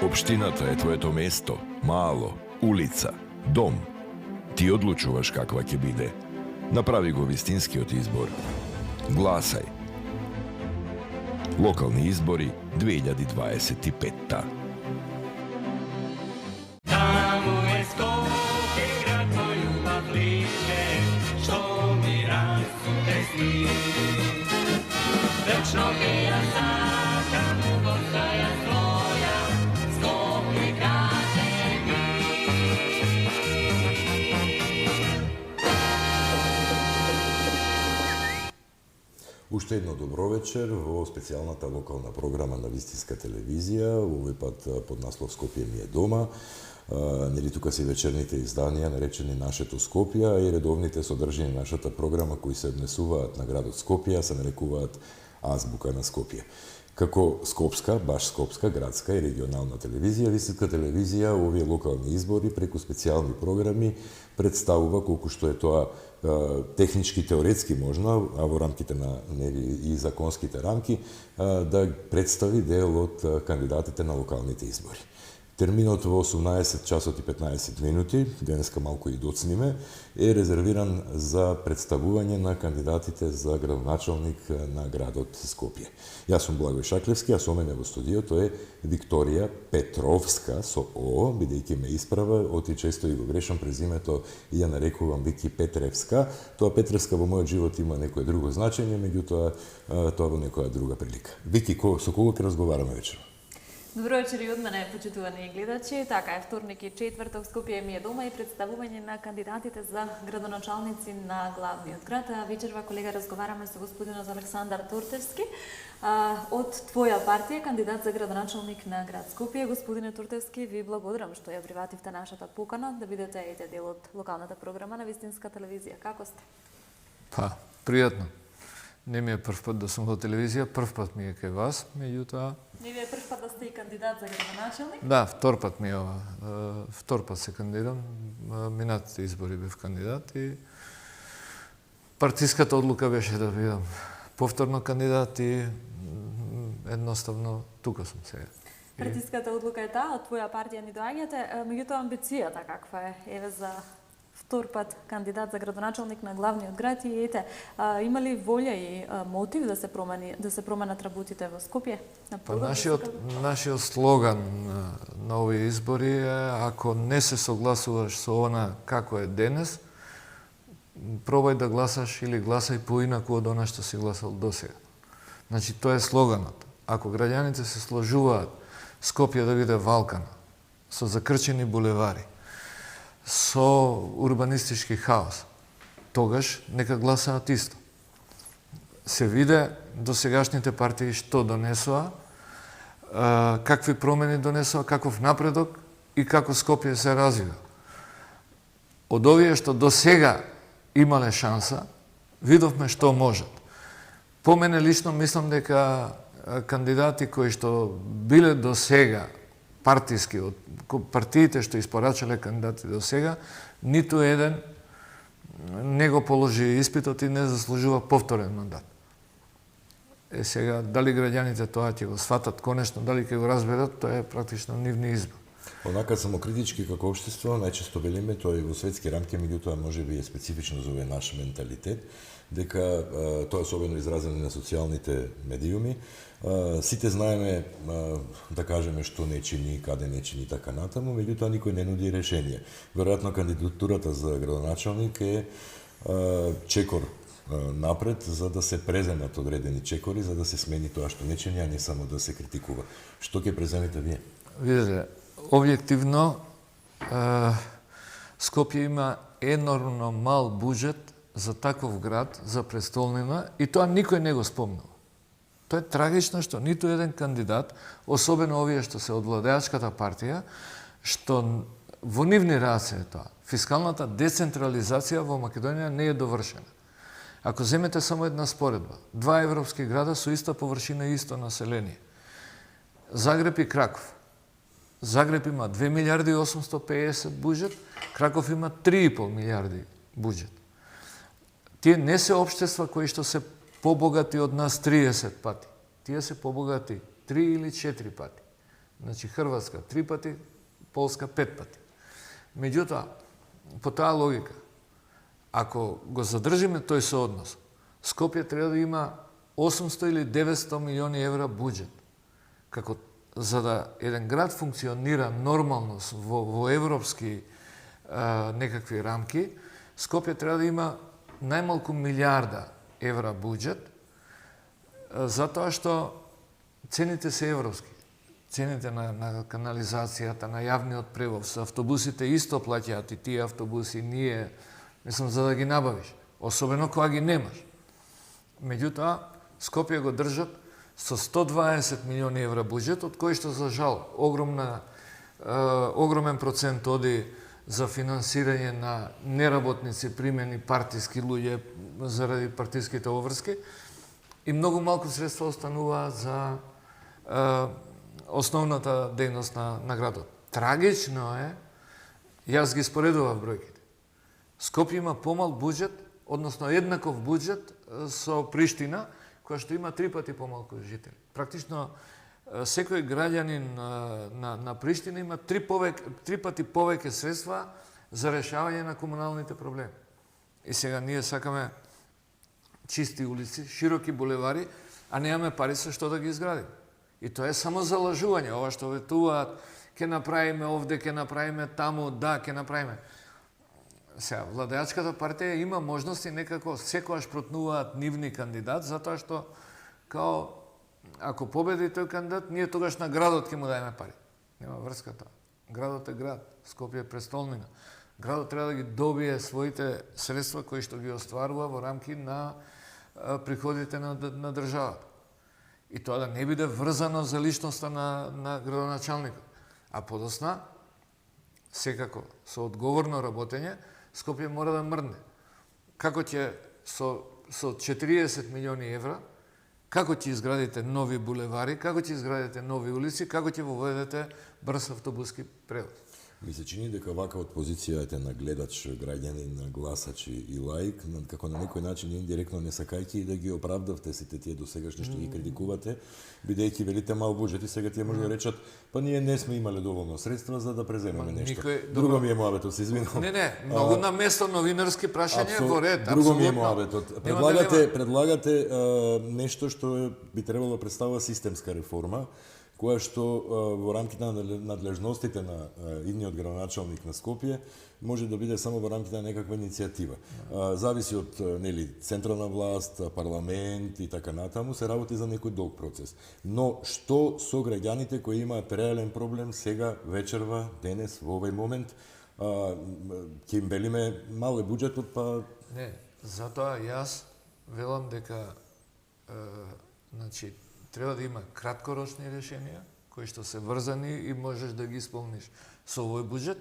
Општината е твоето место, мало, улица, дом. Ти одлучуваш каква ќе биде. Направи го вистинскиот избор. Гласај. Локални избори 2025. Уште едно добро вечер во специјалната локална програма на Вистинска телевизија, овој пат под наслов Скопје ми е дома. Нели тука се вечерните изданија наречени Нашето Скопје, и редовните содржини на нашата програма кои се однесуваат на градот Скопје, се нарекуваат Азбука на Скопје. Како скопска, баш скопска, градска и регионална телевизија, Вистинска телевизија овие локални избори преку специјални програми представува колку што е тоа технички, теоретски можно, а во рамките на и законските рамки, да представи дел од кандидатите на локалните избори. Терминот во 18 часот и 15 минути, денеска малку и доцниме, е резервиран за представување на кандидатите за градоначалник на градот Скопје. Јас сум Благој Шаклевски, а со мене во студиото е Викторија Петровска со О, бидејќи ме исправа, оти често и го грешам презимето и ја нарекувам Вики Петревска. Тоа Петревска во мојот живот има некое друго значење, меѓутоа тоа во некоја друга прилика. Вики, со кого ќе разговараме вечер? Добро вечер и од мене, почитувани гледачи. Така е, вторник и четврток Скопје ми е дома и представување на кандидатите за градоначалници на главниот град. Вечерва, колега, разговараме со господинот Александар Туртевски од твоја партија, кандидат за градоначалник на град Скопје. Господине Туртевски, ви благодарам што ја привативте нашата покана да бидете дел од локалната програма на Вистинска телевизија. Како сте? Пријатно. Не ми е прв пат да сум во телевизија, прв пат ми е кај вас, меѓутоа... Не ви е прв пат да сте и кандидат за градоначалник? Да, втор пат ми е ова. Втор пат се кандидирам. Минатите избори бев кандидат и партиската одлука беше да бидам повторно кандидат и едноставно тука сум сега. Партиската одлука е таа, од твоја партија ни доаѓате, меѓутоа амбицијата каква е? Еве за втор пат кандидат за градоначалник на главниот град и ете, има ли волја и мотив да се променат работите во Скопје? Нашиот слоган на овие избори е: ако не се согласуваш со она како е денес, пробај да гласаш или гласај поинаку од она што си гласал досега. Значи, тоа е слоганот. Ако граѓаните се сложуваат Скопје да биде валкана, со закрчени булевари, со урбанистички хаос, тогаш нека гласаат исто. Се виде досегашните партии што донесоа, какви промени донесоа, каков напредок и како Скопје се развива. Од овие што досега имале шанса, видовме што можат. По мене лично мислам дека кандидати кои што биле досега партиски, од партиите што испорачале кандидати до сега, ниту еден не го положи испитот и не заслужува повторен мандат. Сега, дали граѓаните тоа ќе го сватат конечно, дали ќе го разберат, тоа е практично нивни избор. Онака самокритички како општество, најчесто велиме, тоа и во светски рамки, меѓутоа можеби е специфично за овој наш менталитет, дека тоа е особено изразено на социјалните медиуми. Сите знаеме, да кажеме, што не чини, каде не чини, така натаму, меѓутоа никој не нуди решение. Веројатно кандидатурата за градоначалник е чекор напред, за да се преземат одредени чекори, за да се смени тоа што не чини, а не само да се критикува. Што ќе преземете вие? Видите, објективно, Скопје има енормно мал буџет за таков град, за престолнина, и тоа никој не го спомнува. Тоа е трагично што ниту еден кандидат, особено овие што се од владеачката партија, што во нивни раце е тоа. Фискалната децентрализација во Македонија не е довршена. Ако земете само една споредба, два европски града со иста површина и исто население. Загреб и Краков. Загреб има 2 милиарди 850 буџет, Краков има 3,5 милиарди буџет. Тие не се општества кои што се побогати од нас 30 пати. Тие се побогати 3 или 4 пати. Значи Хрватска 3 пати, Полска 5 пати. Меѓутоа, по таа логика, ако го задржиме тој сооднос, Скопје треба да има 800 или 900 милиони евра буџет. Како за да еден град функционира нормално во европски некакви рамки, Скопје треба да има најмалку милиарда евра буџет, затоа што цените се европски. Цените на канализацијата, на јавниот превоз, автобусите исто плаќаат и тие автобуси ние, мислам, за да ги набавиш, особено кога ги немаш. Меѓутоа, Скопје го држат со 120 милиони евра буџет, од кој што за жал огромен процент оди за финансирање на неработници, примени партиски луѓе заради партиските обврски и многу малку средства остануваат за основната дејност на градот. Трагично е, јас ги споредував бројките. Скопје има помал буџет, односно еднаков буџет со Приштина, која што има 3 пати помалку жители. Практично секој граѓанин на Приштина има 3 пати повеќе средства за решавање на комуналните проблеми. И сега ние сакаме чисти улици, широки булевари, а немаме пари со што да ги изградиме. И тоа е само залажување. Ова што ветуваат, ќе направиме овде, ќе направиме таму, да, ќе направиме. Сега, владеачката партија има можности некако секојаш протнуваат нивни кандидат, затоа што као ако победи тој кандидат, ние тогаш на градот ќе му дајме пари. Нема врска тоа. Градот е град, Скопје е престолнина. Градот треба да ги добие своите средства кои што ги остварува во рамки на приходите на државата. И тоа да не биде врзано за личноста на градоначалникот. А подосна, секако, со одговорно работење, Скопје мора да мрдне. Како ќе со 40 милиони евра, како ќе изградите нови булевари, како ќе изградите нови улици, како ќе воведете брз автобуски превоз. Ми се чини дека вака од позицијата на гледач, граѓанин, на гласач и лаик, како на некој начин индиректно не сакајќи и да ги оправдавте сите тие досегашни што ги критикувате, бидејќи велите мал буџет и сега тие може да речат, па ние не сме имале доволно средства за да преземеме нешто. Друго ми е моабетот, се извинувам. Не, многу на место новинарски прашања во ред, друго ми е моабетот. Предлагате нешто што би требало да представува системска реформа, која што во рамките на надлежностите на идниот градоначалник на Скопје може да биде само во рамките на некаква иницијатива. Зависи од централна власт, парламент и така натаму, се работи за некој долг процес. Но што со граѓаните кои имаат реален проблем сега, вечерва, денес, во овој момент, ќе им велиме мал е буџетот, па... Не, затоа јас велам дека треба да има краткорочни решенија, кои што се врзани и можеш да ги исполниш со овој буџет.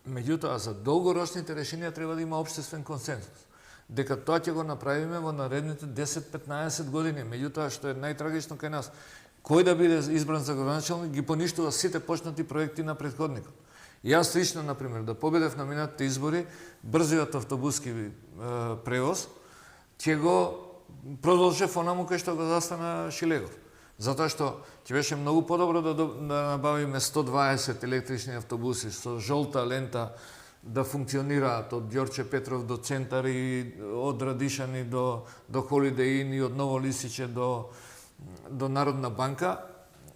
Меѓутоа, за долгорочните решенија треба да има општествен консензус. Дека тоа ќе го направиме во наредните 10-15 години. Меѓутоа, што е најтрагично кај нас, кој да биде избран за градоначалник, ги поништува сите почнати проекти на претходникот. Јас лично, например, да победев на минатите избори, брзиот автобуски превоз, ќе го продолжев онаму кај што го застана Шилегов. Затоа што ќе беше многу подобро да набавиме 120 електрични автобуси со жолта лента да функционираат од Ѓорче Петров до центар и од Радишани до Холидеј Ин и од Ново Лисиче до Народна банка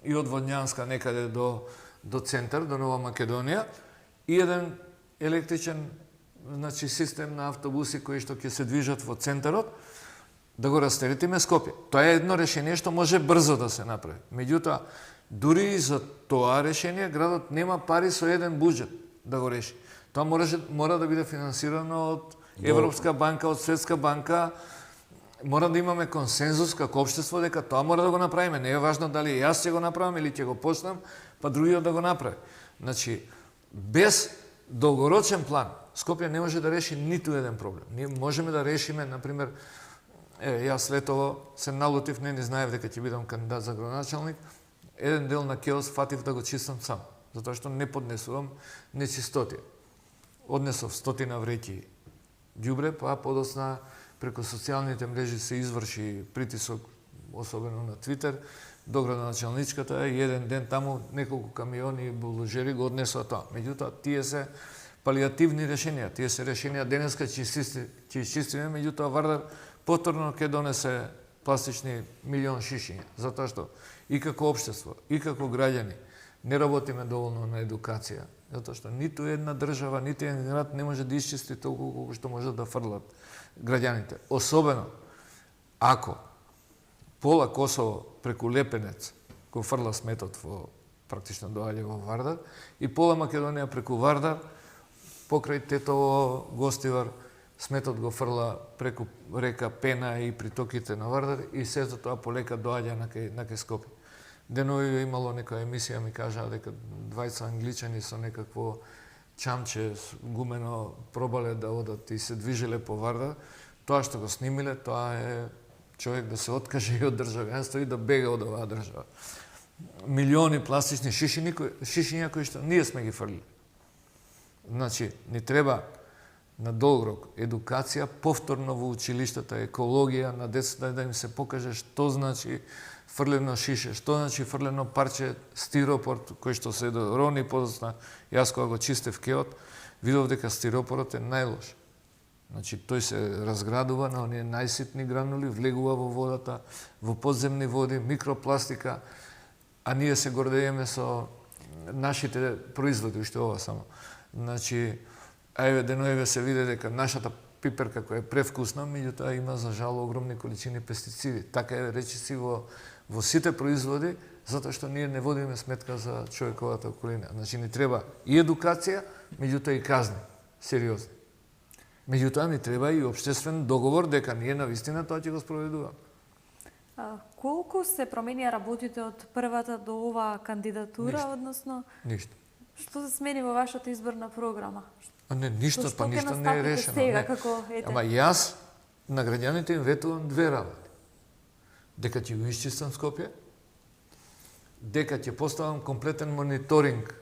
и од Водњанска некаде до центар, до Нова Македонија и еден електричен систем на автобуси кои што ќе се движат во центарот, да го растеретиме Скопје. Тоа е едно решение што може брзо да се направи. Меѓутоа, дури и за тоа решение, градот нема пари со еден буџет да го реши. Тоа мора да биде финансирано од Европска банка, од Светска банка. Мора да имаме консензус како општество дека тоа мора да го направиме. Не е важно дали јас ќе го направам или ќе го почнам, па другиот да го направи. Значи, без долгорочен план, Скопје не може да реши ниту еден проблем. Ние можеме да решиме, например, јас летово се налутив, не знаев дека ќе бидам кандидат за градоначалник. Еден дел на кеос фатив да го чистам сам, затоа што не поднесувам нечистоти. Однесов 100 вреќи ѓубре, па подосна преку социјалните мрежи се изврши притисок, особено на Твитер, до градоначалничката и еден ден таму неколку камиони и булдозери го однесоа тоа. Меѓутоа, тие се палиативни решенија, тие се решенија денеска ќе изчистиме, меѓутоа Вардар повторно ќе донесе пластични милион шишиња, затоа што и како општество, и како граѓани не работиме доволно на едукација, затоа што ниту една држава, ниту еден град не може да исчисти толку колку што може да фрлат граѓаните. Особено ако пола Косово преку Лепенец го фрла сметот во практично доаѓа во Вардар и пола Македонија преку Вардар покрај Тетово, Гостивар, сметот го фрла преку река Пена и притоките на Вардар и сето тоа полека доаѓа на кај Скопје. Денови имало некоја емисија, ми кажаа дека двајца англичани со некакво чамче гумено пробале да одат и се движиле по Вардар. Тоа што го снимиле, тоа е човек да се откаже и од државјанство и да бега од оваа држава. Милиони пластични шишиња кои што ние сме ги фрлили. Значи, ни треба на долг рок едукација, повторно во училиштата, екологија на децата да им се покаже што значи фрлено шише, што значи фрлено парче стиропор кој што се рони подоцна. Јас кога го чистев кеот, видов дека стиропорот е најлош. Значи, тој се разградува на оние најситни гранули, влегува во водата, во подземни води, микропластика, а ние се гордееме со нашите производи, уште ова само. Значи, ајве деноеве се виде дека нашата пиперка која е превкусна, меѓутоа има за жал огромни количини пестициди. Така е речиси во сите производи, затоа што ние не водиме сметка за човековата околина. Значи, ни треба и едукација, меѓутоа и казни, сериозни. Меѓутоа ни треба и општествен договор дека ние навистина тоа ќе го спроведуваме. Колку се променија работите од првата до оваа кандидатура, односно Ништо. што се смени во вашата изборна програма? А не, ништо, па ништо не е решено. Сега, како, Ама јас на граѓаните им ветувам две работи. Дека ќе го исчистам Скопје, дека ќе поставам комплетен мониторинг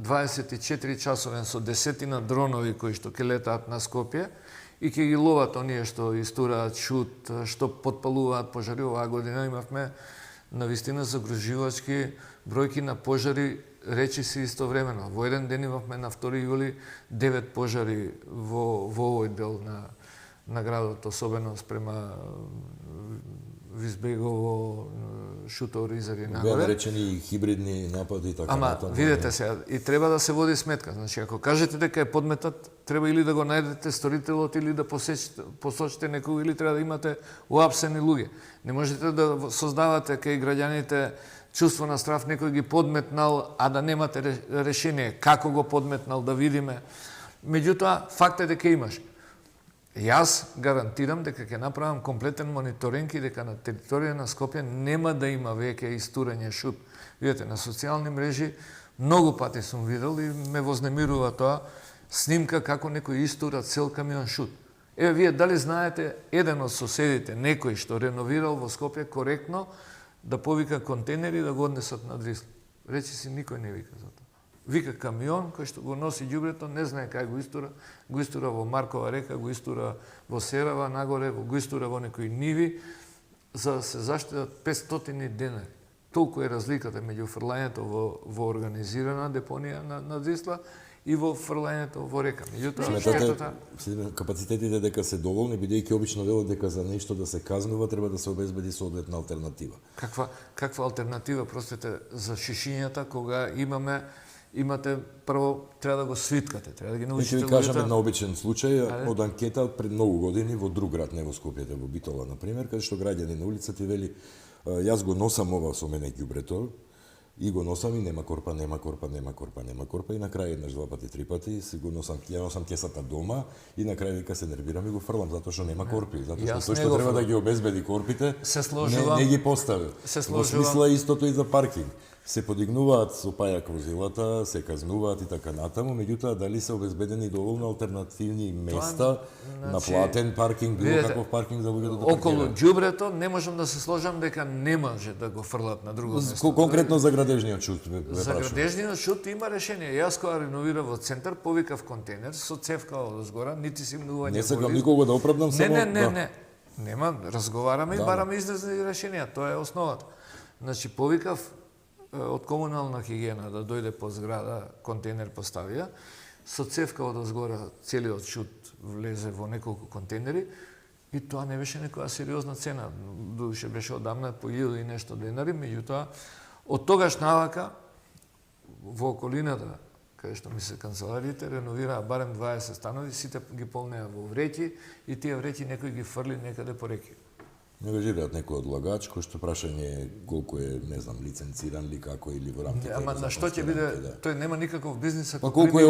24 часовен со десетина дронови кои што ќе летаат на Скопје и ќе ги ловат оние што истураат шут, што потпалуваат пожари. Оваа година имавме навистина загружувачки бројки на пожари, речиси истовремено. Во еден ден имавме на 2 јули 9 пожари во овој дел на градот, особено спрема Визбегово, Шутор, Изари нагоре. Беа наречени хибридни напади и така натаму. Видете сега, и треба да се води сметка. Значи, ако кажете дека е подметат, треба или да го најдете сторителот, или да посочите некој, или треба да имате уапсени луѓе. Не можете да создавате кај граѓаните чувство на страв, некој ги подметнал, а да немате решение како го подметнал, да видиме. Меѓутоа, факт е дека имаш. Јас гарантирам дека ќе направам комплетен мониторинг и дека на територија на Скопје нема да има веќе истурање шут. Видете, на социјални мрежи многу пати сум видел и ме вознемирува тоа снимка како некој истура цел камион шут. Еве, вие дали знаете еден од соседите, некој што реновирал во Скопје коректно, да повика контейнери да го однесат на Дрисло? Речи си, никој не вика за тоа. Вика камион кој што го носи ѓубрето, не знае кај го истура во Маркова река, го истура во Серава нагоре, го истура во некои ниви, за да се заштитат 500 денари. Толку е разликата меѓу фрлањето во организирана депонија на Дрисла и во фрлањето во река. Меѓутоа, штетата... Капацитетите дека се доволни, бидејќи обично велат дека за нешто да се казнува, треба да се обезбеди соодветна алтернатива. Каква алтернатива, простите, за шишињата, кога имате прво треба да го свиткате, треба да ги научите луѓето. Ќе ви кажам една обичен случај од анкета пред многу години во друг град, не во Скопје, во Битола на пример, каде што граѓани на улица ти вели јас го носам ова со мене ѓубрето и го носам и нема корпа и на крај еднаш, два пати, три пати си го носам, ја носам кесата дома и на крај вика се нервирам и го фрлам затоа што нема корпи, затоа што тој што треба да ги обезбеди корпите не ги поставил. Во смисла истото и за паркинг. Се подигнуваат со пајак возилата, се казнуваат и така натаму, меѓутоа дали се обезбедени доволно алтернативни места на платен паркинг, било каков паркинг за луѓето да паркираат? Околу ѓубрето не можам да се сложам дека не може да го фрлат на друго место. Конкретно за градежниот шут За градежниот шут има решение. Јас кога реновирав во центар, повикав контейнер со цевка од згора, нити симнување. Не сакам никого да оправдам, само Не. Нема, разговараме и бараме излезни решенија, тоа е основата. Значи, повикав од комунална хигиена да дојде по зграда, контейнер поставија, со цевка од озгора целиот шут влезе во неколку контейнери и тоа не беше некоја сериозна цена. Душе беше одамна по 1000 и нешто денари, меѓутоа од тогаш навака во околината каде што ми се канцелариите реновираа барем 20 станови, сите ги полнеа во вреќи и тие вреќи некој ги фрли некаде по реки. Не вежираат некој одлагач, кој што прашање е колку е, не знам, лиценциран ли како или во рамките. Ама на што ќе биде, тој нема никаков бизнис ако колку е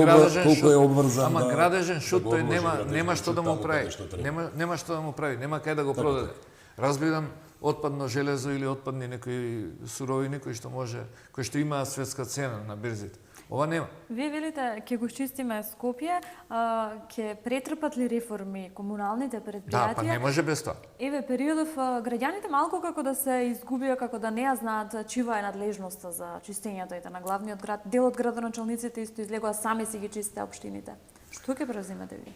обврзан. Ама да, градежен шут да тој нема шут што да му таму прави. каде што треба. Нема што да му прави, нема кај да го продаде. Разбирам отпадно железо или отпадни некои суровини кои што имаат светска цена на бирзите. Ова нема. Вие велите, ќе го чистиме Скопје, ќе претрпат ли реформи комуналните предпријатија? Да, па не може без тоа. Еве, периодов граѓаните малку како да се изгубија, како да не ја знаат чива е надлежноста за чистењето на главниот град. Дел од градоначалниците исто излегува сами си ги чистите општините. Што ќе преземете ви?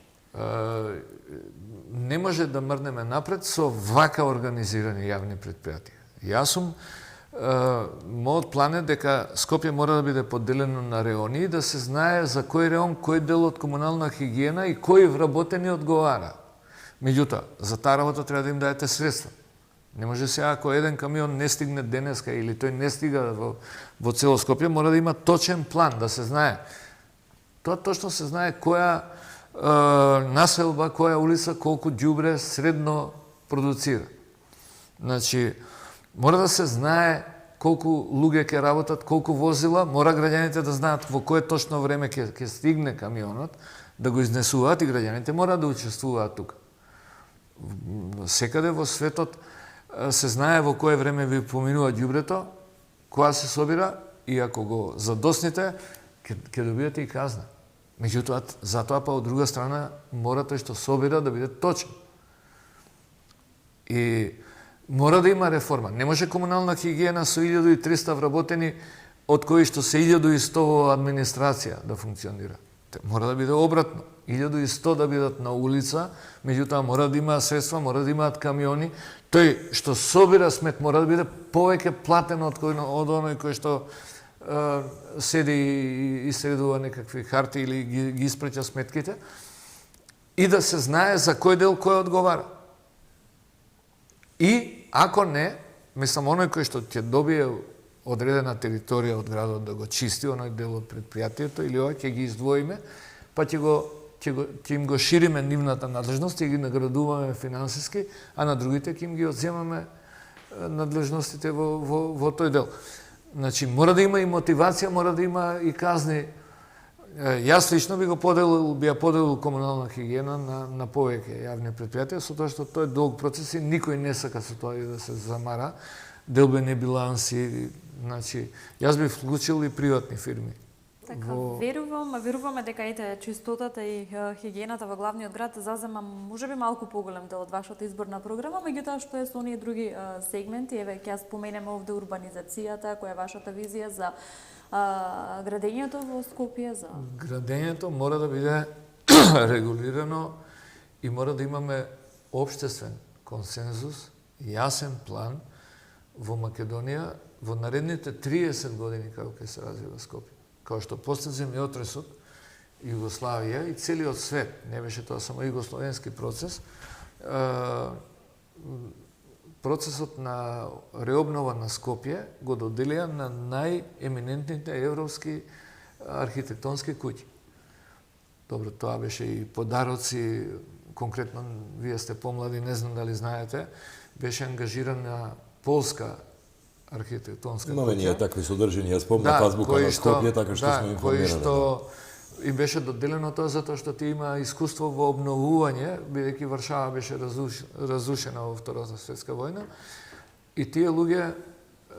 Не може да мрнеме напред со вака организирани јавни предпријатија. Јас сум мојот план е дека Скопје мора да биде поделено на реони и да се знае за кој реон, кој дел од комунална хигиена и кој вработени одговара. Меѓутоа, за таа работа треба да им даете средства. Не може сега ако еден камион не стигне денеска или тој не стига во цело Скопје, мора да има точен план, да се знае. Тоа точно се знае која населба, која улица, колку ѓубре средно продуцира. Значи, мора да се знае колку луѓе ќе работат, колку возила, мора граѓаните да знаат во кое точно време ќе стигне камионот, да го изнесуваат и граѓаните мора да учествуваат тука. Секаде во светот се знае во кое време ви поминува ѓубрето, кога се собира и ако го задосните, ќе добиете и казна. Меѓутоа, затоа па од друга страна мора тој што собира да биде точен. И мора да има реформа. Не може комунална хигиена со 1300 вработени, од кои што се 1100 во администрација да функционира. Мора да биде обратно. 1100 да бидат на улица, меѓутоа мора да има средства, мора да имаат камиони. Тој што собира смет мора да биде повеќе платен од оној кој што седи и исредува некакви харти или ги испраќа сметките и да се знае за кој дел кој одговара. И ако не, мислам, оној кој што ќе добие одредена територија од градот да го чисти, оној дел од предпријатието или ова ќе ги издвоиме, па ќе им го шириме нивната надлежност и ги наградуваме финансиски, а на другите ќе им ги одземаме надлежностите во тој дел. Значи, мора да има и мотивација, мора да има и казни. Јас лично би ја поделил комунална хигиена на повеќе јавни предпријатија, со тоа што тој е долг процес и никој не сака со тоа и да се замара, делбени биланси, значи, јас би вклучил и приватни фирми. Така, веруваме дека чистотата и хигиената во главниот град зазема можеби малку поголем дел од вашата изборна програма, меѓутоа што е со оние други сегменти, еве ќе споменеме овде урбанизацијата, која е вашата визија за градењето во Скопје, за градењето мора да биде регулирано и мора да имаме општествен консензус, јасен план во Македонија во наредните 30 години како ќе се развива Скопје. Као што после земјотресот, Југославија и целиот свет, не беше тоа само југословенски процес, процесот на реобнова на Скопје го доделија на најеминентните европски архитектонски куќи. Добро, тоа беше и подароци, конкретно, вие сте помлади, не знам дали знаете, беше ангажирана полска архитектонска куќа. Имаме ние такви содржини, јас спомнам фазбука на Скопје, така што сме информирани. Кој што им беше доделено тоа затоа што ти има искуство во обновување, бидејќи Варшава беше разрушена во Втората светска војна, и тие луѓе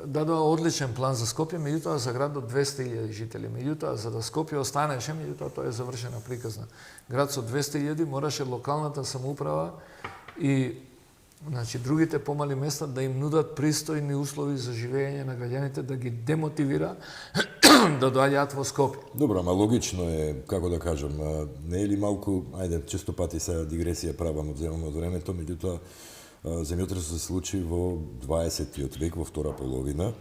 дадоа одличен план за Скопје, меѓутоа за град до 200.000 жители. Меѓутоа, за да Скопје останеше, меѓутоа тоа е завршена приказна. Град со 200.000 мораше локалната самоуправа и значи, другите помали места да им нудат пристојни услови за живење на граѓаните, да ги демотивира да доаѓаат во Скопје. Добро, ама логично е, како да кажам, не е ли малку, ајде, често пати се дигресија правам, одземам од времето, меѓутоа, Земјотресот се случи во 20-тиот век, во втора половина,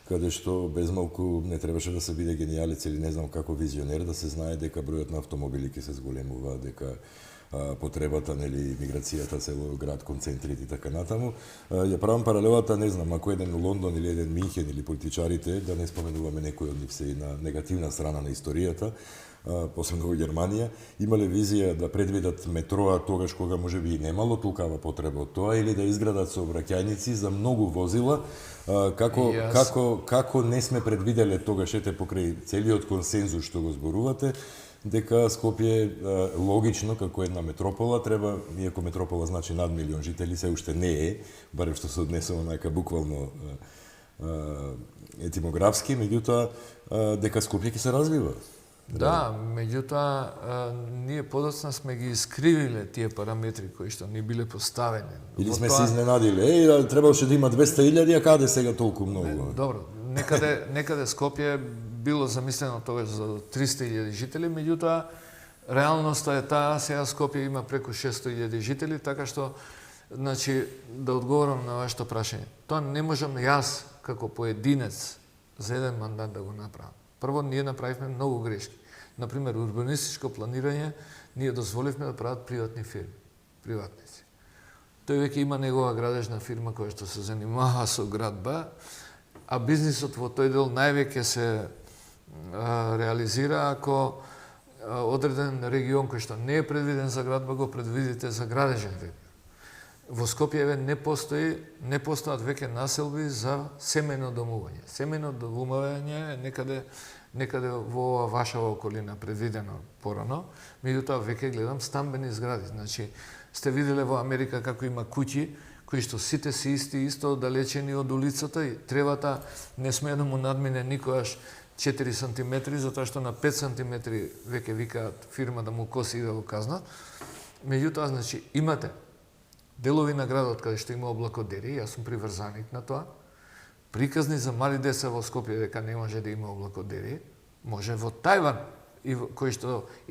каде што безмалку не требаше да се биде гениалец или не знам како визионер, да се знае дека бројот на автомобили ќе се зголемува, дека потребата, нели, миграцијата, цело град, концентрит и така натаму. Ја правам паралелата, не знам, ако еден Лондон или еден Минхен или политичарите, да не споменуваме некој од нив се и на негативна страна на историјата, посебно во Германија, имале визија да предвидат метроа тогаш кога можеби и немало толкава потреба од тоа, или да изградат сообраќајници за многу возила, како не сме предвиделе тогаш, ете покрај целиот консензус што го зборувате, дека Скопје логично како една метропола треба, иако метропола значи над милион жители, се уште не е, барем што се однесува најка буквално етимографски, меѓутоа дека Скопје ќе се развива. Да, меѓутоа ние подоцна сме ги искривиле тие параметри кои што ни биле поставени. Или сме се изненадиле, требаше да има 200.000, а каде сега толку многу? Добро, некаде Скопје било замислено тогаш за 300.000 жители, меѓутоа реалноста е таа, сега Скопје има преку 600.000 жители, така што, значи, да одговорам на вашето прашање. Тоа не можам јас, како поединец, за еден мандат да го направам. Прво, ние направивме многу грешки. Например, урбанистичко планирање, ние дозволивме да прават приватни фирми, приватници. Тој веќе има негова градежна фирма која што се занимава со градба, а бизнисот во тој дел највеќе се реализира ако одреден регион кој што не е предвиден за градба го предвидите за градежен регион. Во Скопје не постојат веќе населби за семејно домување. Семејно домување е некаде во ваша околина предвидено порано, меѓутоа веќе гледам стамбени згради. Значи, сте виделе во Америка како има куќи кои што сите се исто оддалечени од улицата и тревата не смее да му надмине никогаш 4 сантиметри, затоа што на 5 сантиметри веќе викаат фирма да му коси и да го казнат. Меѓутоа, значи, имате делови на градот каде што има облакодери, јас сум приврзаник на тоа, приказни за мали деца во Скопје дека не може да има облакодери, може во Тајван и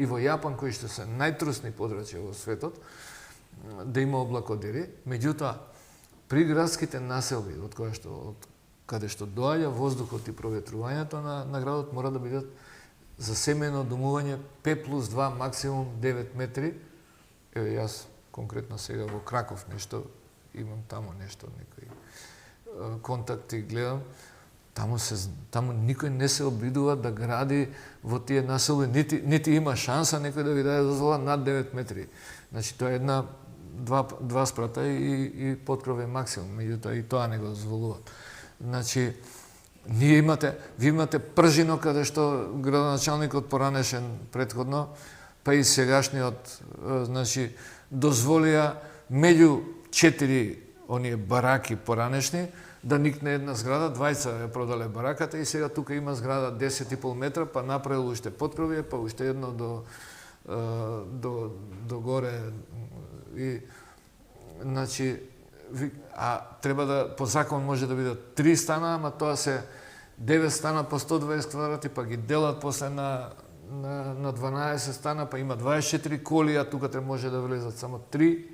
во Јапан, кои што се најтрусни подрачја во светот, да има облакодери, меѓутоа, при градските населби, каде што доаѓа воздухот и проветрувањето на градот, мора да бидат за семејно домување 5+2, максимум 9 метри. Еве, јас конкретно сега во Краков нешто, имам таму нешто, некои контакти гледам, таму никој не се обидува да гради во тие населби, нити има шанса некој да ви даде дозвола над 9 метри. Значи, тоа е два спрата и подкров е максимум, меѓутоа и тоа не го дозволуваат. Значи, ви имате пржино каде што градоначалникот поранешен предходно, па и сегашниот, значи, дозволија меѓу 4 оние бараки поранешни да никне една зграда, двајца ја продале бараката и сега тука има зграда 10,5 метра, па направил уште подкровје, па уште едно до горе и значи треба да по закон може да бидат 3 стана, ама тоа се 9 стана по 120 квадрати, па ги делат после на 12 стана, па има 24 коли, а тука може да влезат само 3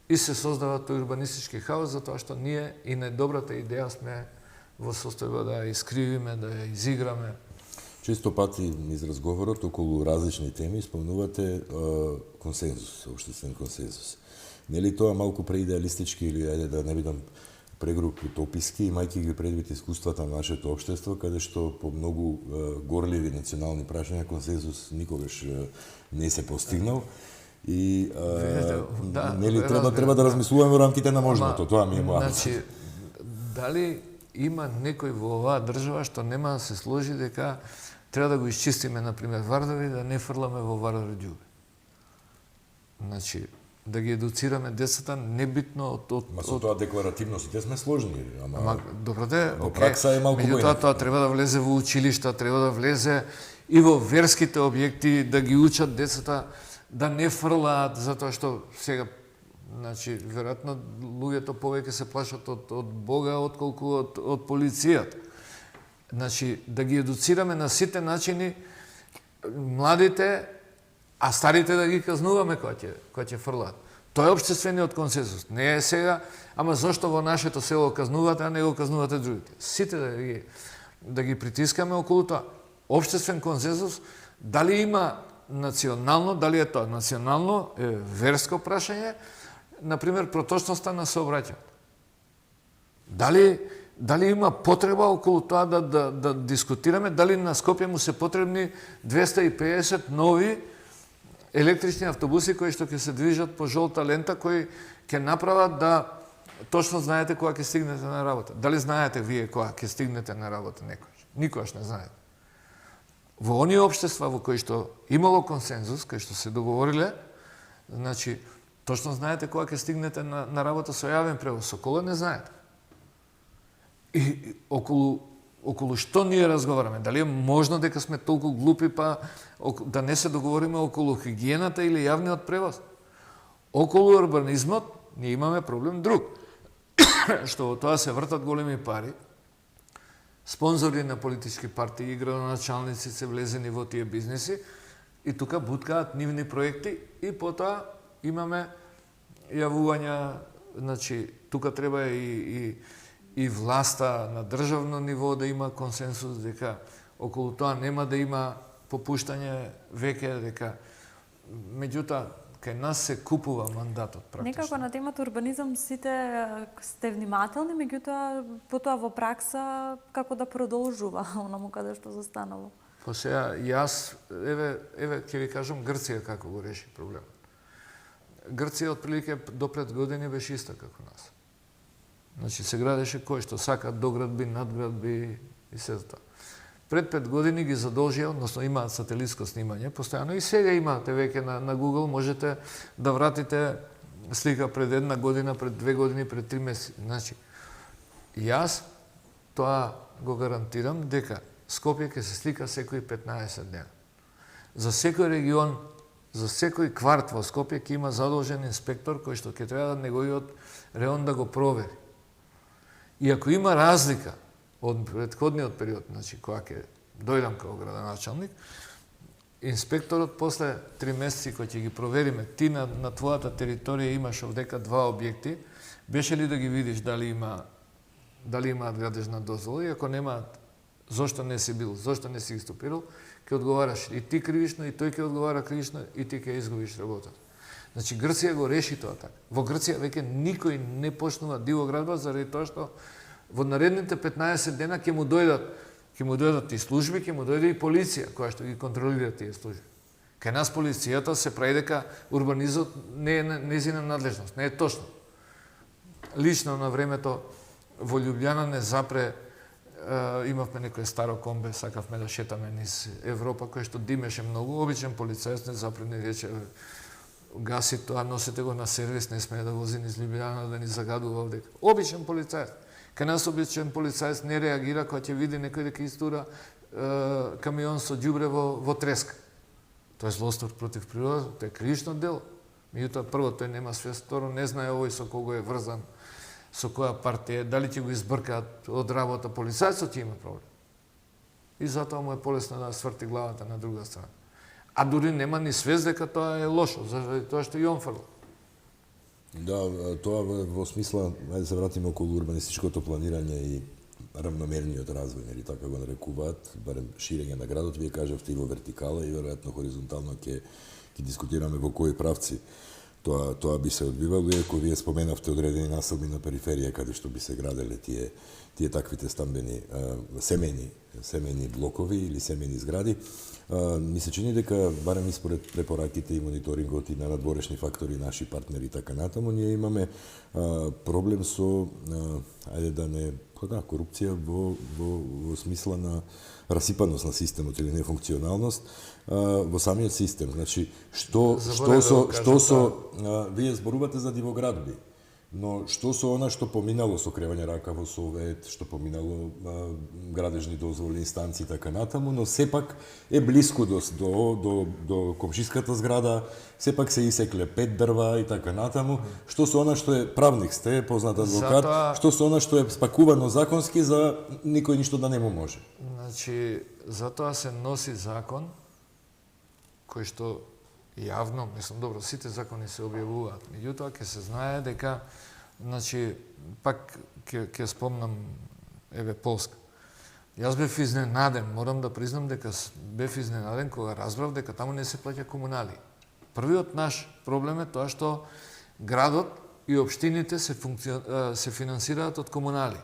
и се создава тој урбанистички хаос, затоа што ние и најдобрата идеја сме во состојба да ја искривиме, да ја изиграме. Често пати низ разговорот околу различни теми спомнувате консензус, општествен консензус. Нели тоа малку преидеалистички или ајде да не бидам прегруп утописки, имајќи ги предвид искуствата на нашето општество, каде што по многу горливи национални прашања консензус никогаш не се постигнал. И нели треба да размислуваме во рамките на можното, тоа ми е моја. Значи, дали има некој во оваа држава што нема да се сложи дека треба да го исчистиме, например, Вардари, да не фрламе во Вардари ѓубе. Значи, да ги едуцираме децата небитно од со тоа декларативно сите сме сложни, ама добро де, во пракса е малку меѓутоа тоа треба да влезе во училишта, треба да влезе и во верските објекти, да ги учат децата да не фрлаат, затоа што сега, значи, веројатно луѓето повеќе се плашат од Бога отколку од полицијата. Значи, да ги едуцираме на сите начини младите, а старите да ги казнуваме кога ќе фрлаат. Тоа е општествениот консенсус. Не е сега, ама зошто во нашето село казнувате, а не го казнувате другите. Сите да ги притискаме околу тоа. Општествен консенсус, дали има национално, дали е тоа национално, е верско прашање, например, проточноста на сообраќајот. Дали има потреба околу тоа да дискутираме, дали на Скопје му се потребни 250 нови електрични автобуси кои што ќе се движат по жолта лента, кои ќе направат да точно знаете кога ќе стигнете на работа. Дали знаете вие кога ќе стигнете на работа некојаш? Никогаш не знаете. Во оние општества во кои што имало консензус, кои што се договориле, значи точно знаете кога ќе стигнете на работа со јавен превоз, со кола не знаете. И околу што ние разговараме? Дали е можно дека сме толку глупи па да не се договориме околу хигиената или јавниот превоз? Околу урбанизмот ние имаме проблем друг. Што во тоа се вртат големи пари, спонзори на политички партии и градоначалници се влезени во тие бизнеси и тука буткаат нивни проекти и потоа имаме јавувања, значи тука треба и власта на државно ниво да има консенсус дека околу тоа нема да има попуштање веќе, дека меѓутоа кај нас се купува мандатот практично. Некако на темата урбанизам сите сте внимателни, меѓутоа потоа во пракса како да продолжува онаму каде што застанало. Па сега јас еве ќе ви кажам Грција како го реши проблемот. Грција отприлике до пред години беше иста како нас. Значи се градеше кој што сака доградби, надградби и се тоа. Пред 5 години ги задолжија, односно имаат сателитско снимање, постојано и сега имате веќе на Google, можете да вратите слика пред 1 година, пред 2 години, пред 3 месеци. Значи, јас тоа го гарантирам дека Скопје ќе се слика секои 15 дена. За секој регион, за секој кварт во Скопје ќе има задолжен инспектор кој што ќе треба неговиот реон да го провери. И ако има разлика од претходниот период, значи кога ќе дојдам како градоначалник, инспекторот после 3 месеци кој ќе ги провериме, ти на твојата територија имаш овдека 2 објекти, беше ли да ги видиш дали имаат градежна дозвола и ако немаат, зошто не си бил, зошто не си ги стопирал, ќе одговараш и ти кривично, и тој ќе одговара кривично, и ти ќе изгубиш работата. Значи Грција го реши тоа така. Во Грција веќе никој не почнува дивоградба заради тоа што во наредните 15 дена ќе му дојдат и служби, ќе му дојде и полиција која што ги контролира тие служби. Кај нас полицијата се прави дека урбанизмот не е нејзина надлежност, не е точно. Лично на времето во Љубљана не запре, имавме некој старо комбе, сакавме да шетаме низ Европа, кој што димеше многу, обичен полицајец не запре, не рече гаси тоа, носете го на сервис, не смее да вози низ Љубљана, да ни загадува овдека. Обичен полицајец. Кај нас обичен полицајец не реагира кога ќе види некој дека истура камион со ѓубре во треска. Тоа е злостор против природа, тоа е кривично дело. Меѓутоа, прво, тој нема свест, второ, не знае овој со кого е врзан, со која партија, дали ќе го избркаат од работа полицајцот, ќе има проблем. И затоа му е полесно да сврти главата на друга страна. А дури нема ни свест дека тоа е лошо, заради тоа што и он фрла. Да, тоа во смисла, ајде се вратиме околу урбанистичкото планирање и равномерниот развој, нели така го нарекуваат, барем ширење на градот, вие кажавте и во вертикала и веројатно хоризонтално ќе дискутираме во кои правци тоа би се одбивало, иако вие споменавте одредени населби на периферија каде што би се граделе тие таквите стамбени семејни блокови или семејни згради. Ми се чини дека, барем и според препораките и мониторингот и на надворешни фактори, наши партнери и така натаму, ние имаме проблем со, ајде да не, корупција во смисла на расипаност на системот или нефункционалност во самиот систем. Значи, што вие зборувате за дивоградби, но што со она што поминало со кревање рака во Совет, што поминало градежни дозволи, инстанции и така натаму, но сепак е блиску до комшиската зграда, сепак се исекле 5 дрва и така натаму. Што со она што е правник сте, познат адвокат, што со она што е спакувано законски за никој ништо да не му може. Значи, затоа се носи закон кој што јавно, мислам, добро, сите закони се објавуваат. Меѓутоа, ќе се знае дека, значи, пак ќе спомнам, еве, Полска. Јас бев изненаден, морам да признам дека бев изненаден кога разбрав дека таму не се плаќа комунали. Првиот наш проблем е тоа што градот и општините се финансираат од комунали.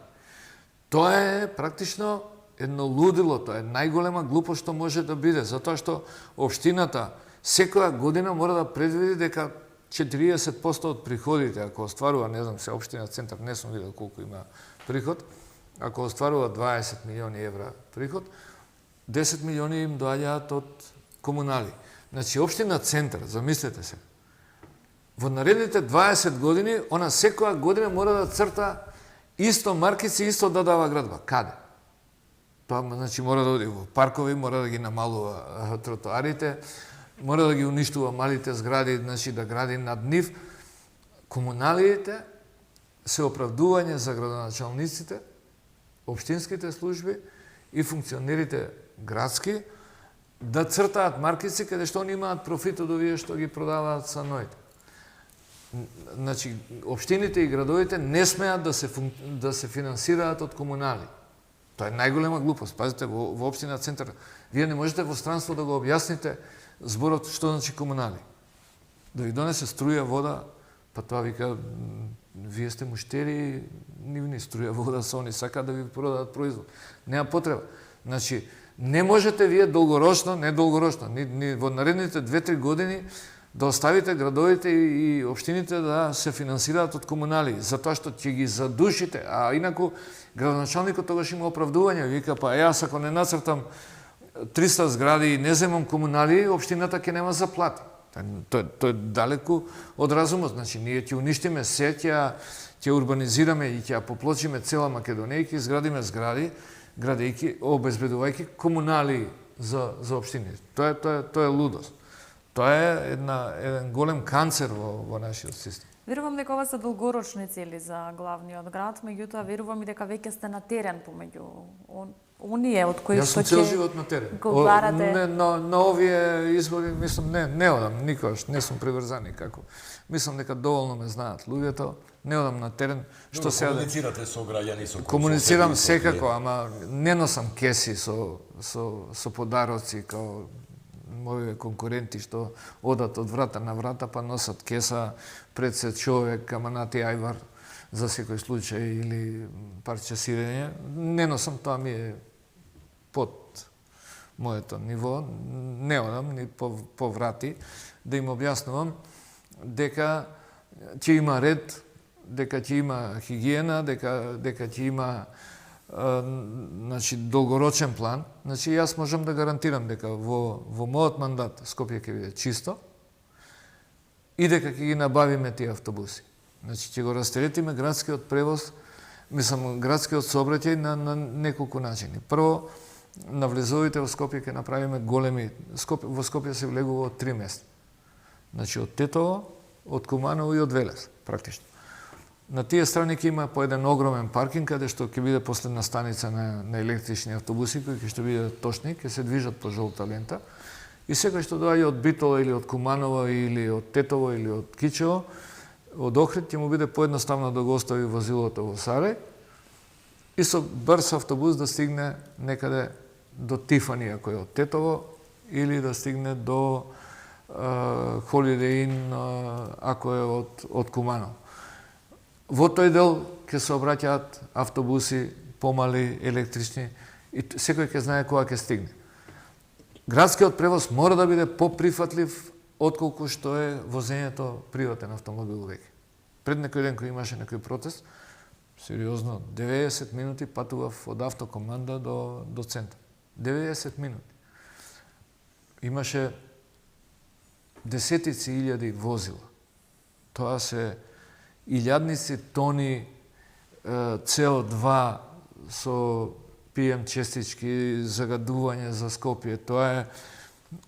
Тоа е практично едно лудило, тоа е најголема глупост што може да биде, затоа што општината секоја година мора да предвиди дека 40% од приходите, ако остварува, не знам, се општина Центар, не сум видел колку има приход, ако остварува 20 милиони евра приход, 10 милиони им доаѓаат од комунали. Значи, општина Центар, замислете се, во наредните 20 години, она секоја година мора да црта исто маркици, исто да дава градба. Каде? Тоа, значи, мора да оди во паркови, мора да ги намалува тротоарите, мора да ги уништува малите згради, значи да гради над нив. Комуналиите се оправдување за градоначалниците, општинските служби и функционерите градски да цртаат маркици каде што они имаат профит од овие што ги продаваат станоите. Значи, општините и градовите не смеат да се финансираат од комунали. Тоа е најголема глупост. Пазите, во општина Центар, вие не можете во странство да го објасните зборот што значи комунали. Да ви донесе струја, вода, па тоа вика, вие сте муштери, нивни струја, вода, са они сакаат да ви продадат производ. Нема потреба. Значи, не можете вие долгорочно, не долгорочно, ни во наредните 2-3 години да оставите градовите и општините да се финансираат од комунали, затоа што ќе ги задушите, а инаку градоначалникот тогаш има оправдување, вика, па јас ако не нацртам 300 згради и не земам комунали, општината ќе нема заплати. Тоа е далеку од разумот. Значи, ние ќе уништиме се, ќе урбанизираме и ќе поплочиме цела Македонија и ќе изградиме згради, градејки, обезбедувајќи комунали за општините. Тоа е лудост. Тоа е еден голем канцер во нашиот систем. Верувам дека ова се долгорочни цели за главниот град, меѓутоа верувам и дека веќе сте на терен помеѓу оние од кои што цел живот на терен. Говорате на овие избори, мислам, не одам никогаш, не сум приврзан никако. Мислам дека доволно ме знаат луѓето, не одам на терен, што се комуницирате со граѓани, со комуницирам секако, ама не носам кеси со подароци као моите конкуренти што одат од врата на врата, па носат кеса пред се човек, каманати ајвар за секој случај или парче сирење. Не носам, тоа ми е под моето ниво. Не одам ни по врати да им објаснувам дека ќе има ред, дека ќе има хигиена, дека ќе има значи долгорочен план. Значи јас можам да гарантирам дека во мојот мандат Скопје ќе биде чисто и дека ќе ги набавиме тие автобуси. Значи ќе го растеретиме градскиот превоз, мислам градскиот сообраќај на неколку начини. Прво, на влезовите во Скопје ќе направиме големи, во Скопје се влегува од 3 места. Значи од Тетово, од Куманово и од Велес, практично. На тие страни ќе има по еден огромен паркинг, каде што ќе биде последна станица на електрични автобуси, кои ќе биде точни, ќе се движат по жолта лента. И секој што доаѓа од Битола или од Куманово или од Тетово или од Кичево, од Охрид ќе му биде поедноставно да го остави возилото во Сарај и со брз автобус да стигне некаде до Тифани, ако е од Тетово, или да стигне до Holiday Inn, ако е од Куманово. Во тој дел ќе се обраќаат автобуси, помали, електрични, и секој ќе знае кога ќе стигне. Градскиот превоз мора да биде поприфатлив отколку што е возењето приватен автомобил веќе. Пред некој ден кој имаше некој протест, сериозно, 90 минути патував од автокоманда до центар. 90 минути. Имаше десетици илјади возила. Тоа се илјадници тони CO2 со PM честички, загадување за Скопје. Тоа е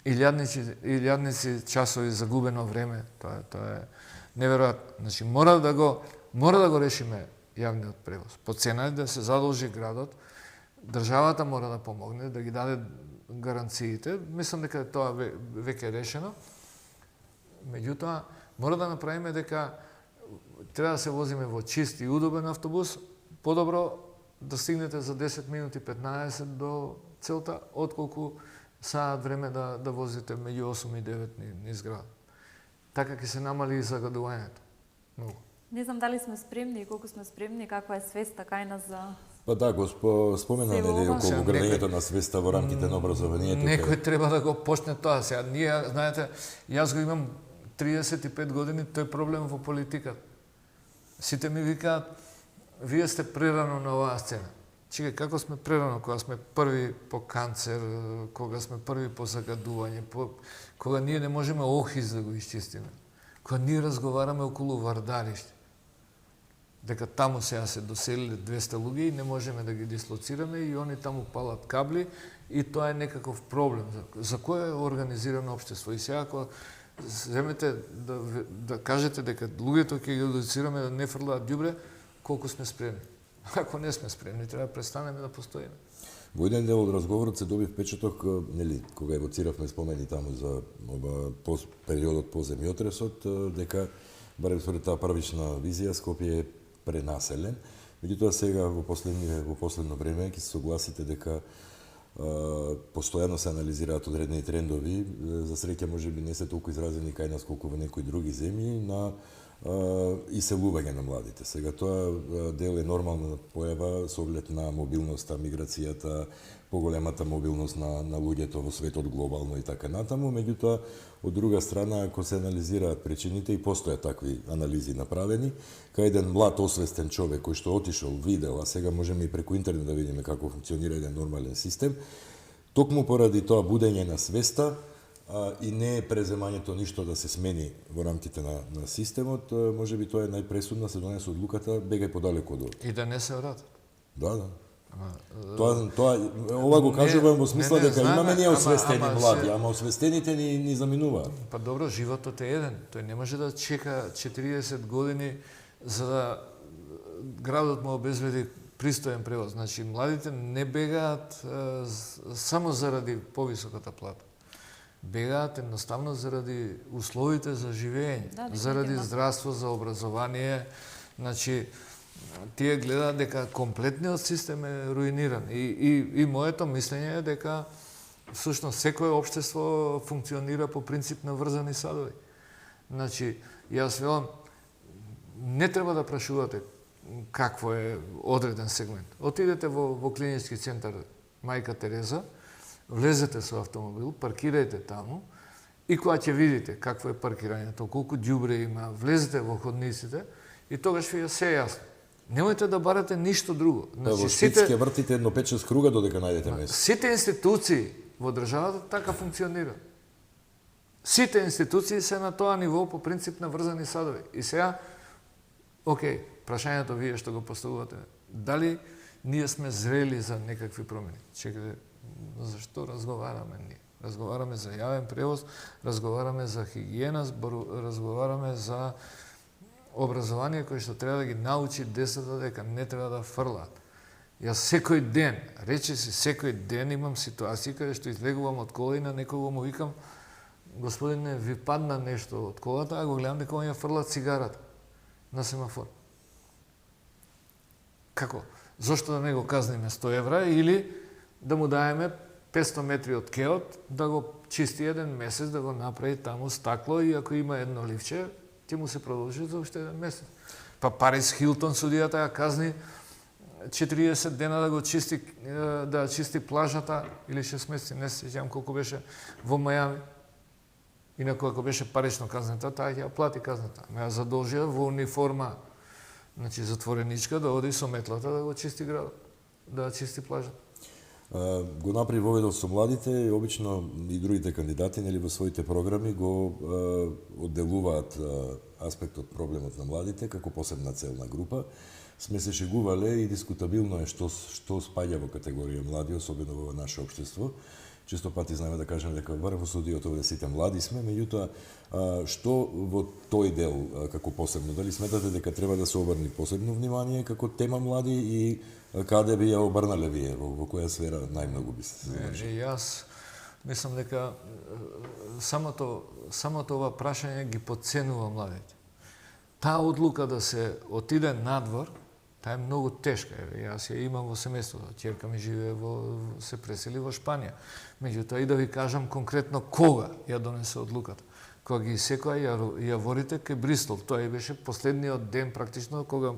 илјадници часови загубено време. Тоа е неверојатно. Значи мора да го решиме јавниот превоз. По цена да се задолжи градот, државата мора да помогне, да ги даде гаранциите. Мислам дека тоа веќе е решено. Меѓутоа, мора да направиме дека треба да се возиме во чист и удобен автобус, подобро да стигнете за 10 минути 15 до целта, отколку саат време да возите меѓу 8 и 9 низ град. Така ќе се намали и загадувањето. Многу. Не знам дали сме спремни и колку сме спремни, каква е свеста кај нас за... Па да, го спомена нели околу градењето на свеста во рамките на образованието. Некој треба да го почне тоа сега. Ние, знаете, јас го имам 35 години, тој проблем во политиката. Сите ми викаат, вие сте прерано на оваа сцена. Чекај, како сме прерано, кога сме први по канцер, кога сме први по загадување, кога ние не можеме охиз да го исчистиме, кога ние разговараме околу Вардариште, дека таму сега се доселиле 200 луѓе и не можеме да ги дислоцираме и они таму палат кабли и тоа е некаков проблем. За кој е организирано општество? И сега кога земете да кажете дека луѓето ќе ги едуцираме да не фрлаат ѓубре, колку сме спремни. Ако не сме спремни, треба да престанеме да постоиме. Во еден дел од разговорот се доби впечаток, нели, кога евоциравме спомени таму за периодот по земјотресот, дека барем според таа првична визија Скопје е пренаселен. Меѓутоа сега во последно време ќе се согласите дека постојано се анализираат одредени трендови, за среќа можеби не се толку изразени кај нас колку во некои други земји, на иселување на младите. Сега тоа дел е нормална појава со оглед на мобилноста, миграцијата, поголемата мобилност на луѓето во светот глобално и така натаму, меѓутоа од друга страна ако се анализираат причините и постојат такви анализи направени, кај еден млад освестен човек кој што отишол, видел, а сега можеме и преку интернет да видиме како функционира еден нормален систем, токму поради тоа будење на свеста и не е преземањето ништо да се смени во рамките на системот, можеби тоа е најпресудна, се донесе одлуката, бегај подалеку од. И да не се вратат. Да. Ова го кажувам во смисла дека имаме ние освестени млади, ама освестените ни заминуваат. Па добро, животот е еден. Тој не може да чека 40 години за да градот му обезбеди пристоен превоз. Значи, младите не бегаат само заради повисоката плата. Бегаат едноставно заради условите за живење, заради здравство, за образование. Значи, тие гледаат дека комплетниот систем е руиниран. И моето мислење е дека всушност секое општество функционира по принцип на врзани садови. Значи, јас велам, не треба да прашувате какво е одреден сегмент. Отидете во клинички центар Мајка Тереза, влезете со автомобил, паркирајте таму и кога ќе видите какво е паркирањето, колку ѓубре има, влезете во ходниците и тогаш ви е се јасно. Немојте да барате ништо друго. Значи, во Шпиц ќе вртите едно 5-6 круга додека најдете место. Сите институции во државата така функционираат. Сите институции се на тоа ниво по принцип на врзани садови. И сега, окей, прашањето вие што го поставувате, дали ние сме зрели за некакви промени? Чекайте, зашто разговараме ние? Разговараме за јавен превоз, разговараме за хигиена, разговараме за образование кој што треба да ги научи децата дека не треба да фрлаат. Јас секој ден, речиси секој ден имам ситуации каде што излегувам од кола и на некого му викам: господине, ви падна нешто од колата, а го гледам дека он ја фрлат цигарата на семафор. Како? Зошто да не го казниме 100 евра или да му даеме 500 метри од кеот, да го чисти еден месец, да го направи таму стакло и ако има едно ливче, ќе му се продолжи за уште еден месец. Па Парис Хилтон судијата ја казни 40 дена да го чисти, да чисти плажата, или 6 месеци, не се сеќавам колку беше во Мајами. Инаку ако беше парично казната, таа ќе ја плати казната. Ме ја задолжија во униформа, значи затвореничка, да оди со метлата да го чисти градот, да чисти плажата. Го направи воведов со младите и обично и другите кандидати нели во своите програми го одделуваат аспектот проблемот на младите како посебна целна група. Сме се шегувале и дискутабилно е што спаѓа во категорија млади, особено во наше општество. Често пати знаеме да кажеме дека барем во студиото овде сите млади сме, меѓутоа што во тој дел како посебно, дали сметате дека треба да се обрни посебно внимание како тема млади и каде би ја обрнале вие, во која сфера најмногу би се замршили? Јас мислам дека самото ова прашање ги подценува младите. Таа одлука да се отиде надвор, таа е многу тешка. Јас ја имам во семејството, ќерка ми живее се пресели во Шпанија. Меѓутоа и да ви кажам конкретно кога ја донесе одлуката. Кога ги секоја јаворите кај Бристол, тоа и беше последниот ден практично кога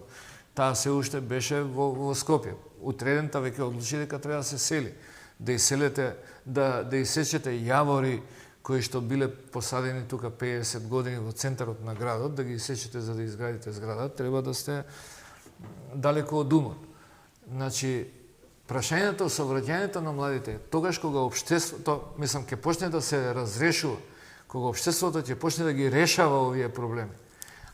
таа се уште беше во Скопје. Утредента веќе одлучи дека треба да се сели, да иселете, да исечете јавори кои што биле посадени тука 50 години во центарот на градот, да ги исечете за да изградите зграда, треба да сте далеко од умот. Значи, прашањето со враќањето на младите, тогаш кога општеството, мислам, ќе почне да се разрешува, кога општеството ќе почне да ги решава овие проблеми.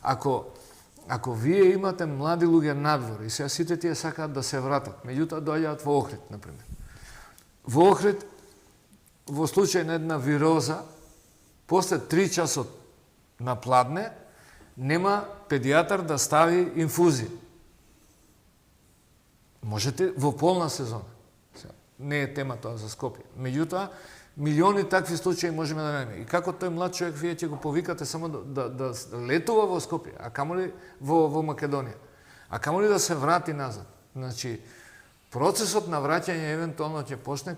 Ако вие имате млади луѓе надвор и сега сите тие сакаат да се вратат, меѓутоа доаѓаат во Охрид, например. Во Охрид, во случај на една вироза, после 3 часот на пладне, нема педијатар да стави инфузија. Можете во полна сезона. Не е тема тоа за Скопје. Меѓутоа, милиони такви случаи можеме да најдеме. И како тој млад човек вие ќе го повикате само да летува во Скопје, а камоли во Македонија, а камоли да се врати назад. Значи, процесот на враќање евентуално ќе почне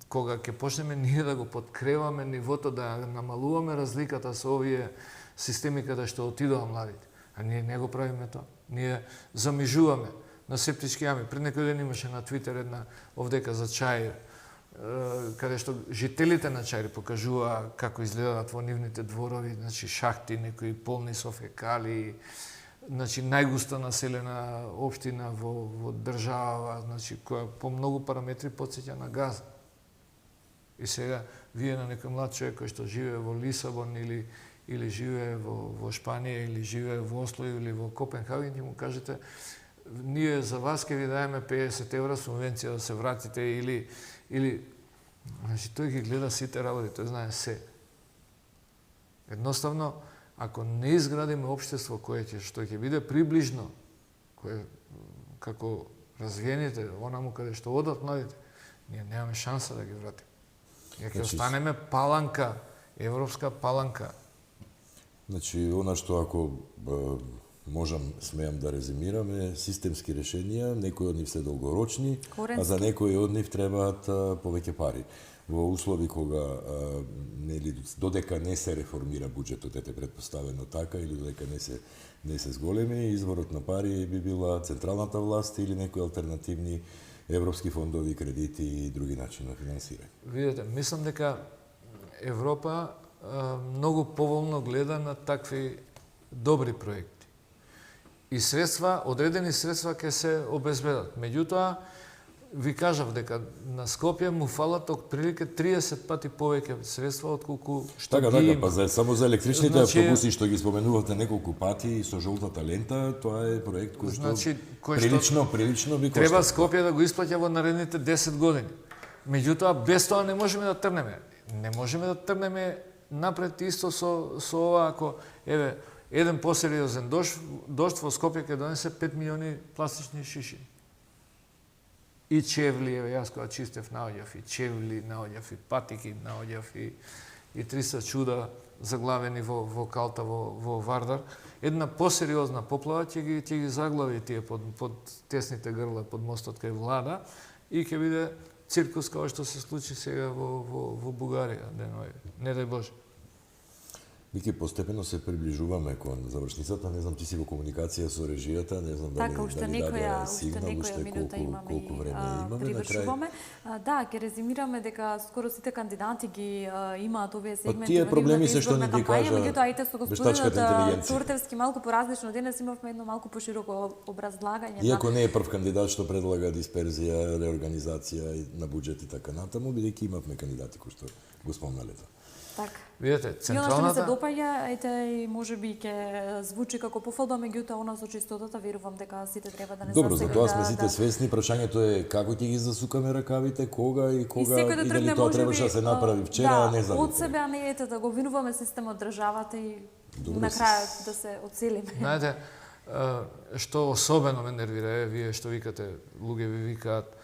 кога ќе почнеме ние да го подкреваме нивото, да намалуваме разликата со овие системи каде што отидоа младите. А ние не го правиме тоа. Ние замижуваме на септички јами. Пред некој ден имаше на Твитер една овдека за Чаир, каде што жителите на Чаир покажуваа како изгледаат во нивните дворови, значи шахти, некои полни со фекали, значи најгусто населена општина во држава, значи која по многу параметри потсеќа на Газа. И сега вие на некој млад човек кој што живее во Лисабон или живее во Шпанија или живее во Осло или во Копенхаген, ќе му кажете ние за вас ќе ви даеме 50 евра субвенција да се вратите или значи тој ги гледа сите работи, тој знае се. Едноставно, ако не изградиме општество што ќе биде приближно, кое како развиените, онаму каде што одат младите, ние немаме шанса да ги вратиме. Ја ќе останеме паланка, европска паланка. Значи, она што ако смеам да резимираме, системски решенија, некои од нив се долгорочни, а за некои од нив требаат повеќе пари. Во услови кога додека не се реформира буџетот, ете претпоставено така, или додека не се зголеми, изворот на пари би била централната власт или некои алтернативни европски фондови, кредити и други начини на финансирање. Видете, мислам дека Европа многу поволно гледа на такви добри проекти. И средства, одредени средства ќе се обезбедат. Меѓутоа, ви кажав дека на Скопје му фалат отприлике 30 пати повеќе средства отколку што ги има. Па само за електричните автобуси што ги споменувате неколку пати и со жолтата лента, тоа е проект кој што прилично би коштал. Треба Скопје да го исплаќа во наредните 10 години. Меѓутоа, без тоа не можеме да тргнеме. Не можеме да тргнеме напред исто со ова, ако еден посериозен дожд во Скопје ќе донесе 5 милиони пластични шиши. И чевли, јас кога чистев наоѓав и чевли, наоѓав и патики, наоѓав и 300 чуда заглавени во калта во Вардар. Една посериозна поплава ќе ги заглави тие под тесните грла под мостот кај Влада и ќе биде циркус како што се случи сега во Бугарија, не дај Боже. Вики постепено се приближуваме кон завршницата, не знам ти си во комуникација со режијата, не знам дали некоја сигнал, минута имаме колку време имаме привршуваме. Да, ќе резимираме дека скоро сите кандидати ги имаат овие сегменти тие проблеми се што не ги кажа меѓутоа ајте со господинот Туртевски малку поразлично, денес имавме едно малку пошироко образлагање. Иако не е прв кандидат што предлага дисперзија, реорганизација на буџет и така натаму, бидејќи имавме кандидати кои што го спомнале тоа. Така. Видете, централната... И она што ми се допаѓа, и можеби ќе звучи како пофалба, меѓутоа она со чистотата верувам дека сите треба да не Добро, за тоа сме сите свесни, прашањето е како ќе ги засукаме ракавите, кога и дали тоа требаше да се направи вчера, а не за од себе, а не да го обвинуваме системот, државата и на крајот да се оцелиме. Знаете, што особено ме нервира, вие што викате, луѓе ви викаат,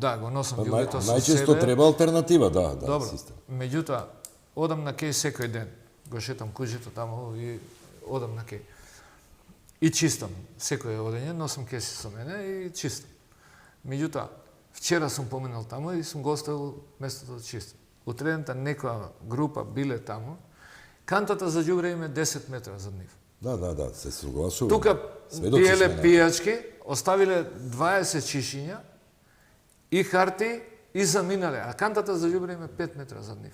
да, го носам југето со себе. Најчесто треба алтернатива, да, Добро, систем. Меѓутоа, одам на кеј секој ден. Го шетам куќето таму и одам на кеј. И чистам. Секој одење, носам кеси со мене и чистам. Меѓутоа, вчера сум поминал таму и сум го оставил местото да чистам. Утредента некоја група биле таму, кантата за ѓубре им е 10 метра за нив. Да, се согласувам. Тука Сведоци пиеле сме на- пијачки, оставиле 20 чишиња и харти и заминале, а кантата за ѓубре им е 5 метра за нив.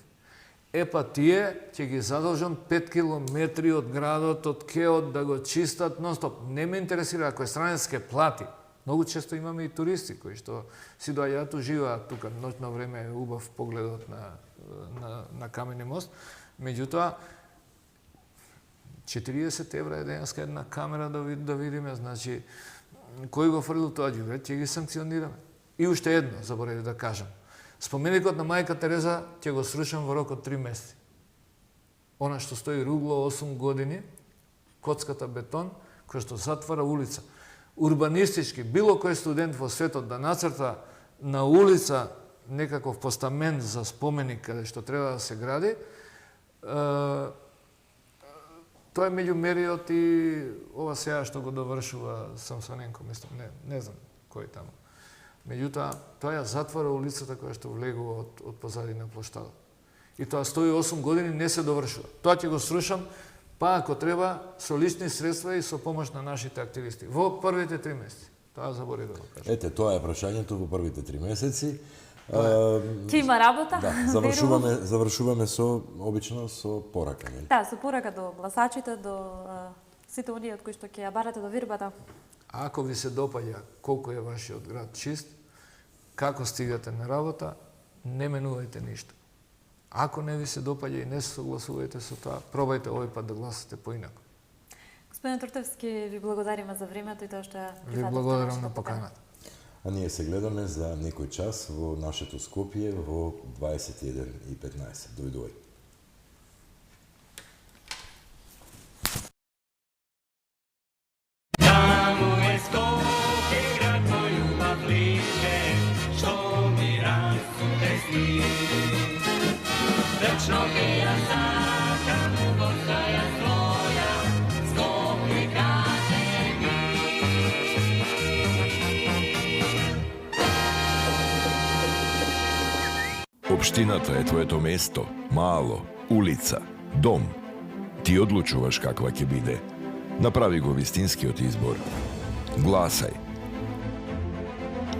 Епа тие ќе ги задолжам 5 километри од градот, од кеот да го чистат нон-стоп. Не ме интересира ако е странец ке плати. Многу често имаме и туристи кои што си доаѓаат, уживаат тука, ноќно време е убав погледот на Камени мост. Меѓутоа 40 евра е денеска една камера да видиме, значи кој го фрлил тоа ѓубре, ќе ги санкционираме. И уште едно, заборавив да кажам. Споменикот на мајка Тереза ќе го срушам во рок од 3 месеци. Она што стои ругло 8 години, коцката бетон, кој што затвара улица. Урбанистички, било кој студент во светот да нацрта на улица некаков постамент за споменик каде што треба да се гради, тоа е меѓу мериот и ова сега што го довршува Самсоненко, мислам, не знам кој таму. Меѓутоа, тоа ја затвара улицата која што влегува од позади на плоштадот. И тоа стои 8 години, не се довршува. Тоа ќе го срушам, па ако треба, со лични средства и со помош на нашите активисти. Во првите 3 месеци. Тоа заборев да го кажам. Ете, тоа е прашањето во првите 3 месеци. Ќе има работа. Да, завршуваме обично со порака, нели? Да, со порака до гласачите, до сите оние од кои што ќе ја барате до вирбата. Ако ви се допаѓа колку е вашиот град чист, како стигате на работа, не менувајте ништо. Ако не ви се допаѓа и не се согласувајте со тоа, пробајте овој пат да гласате поинаку. Господин Туртевски, ви благодариме за времето и тоа што Ви благодарам на поканата. А ние се гледаме за некој час во нашето Скопје во 21:15. Довидувај. Општината е твоето место, мало, улица, дом. Ти одлучуваш каква ќе биде. Направи го вистинскиот избор. Гласај.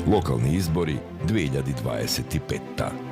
Локални избори 2025.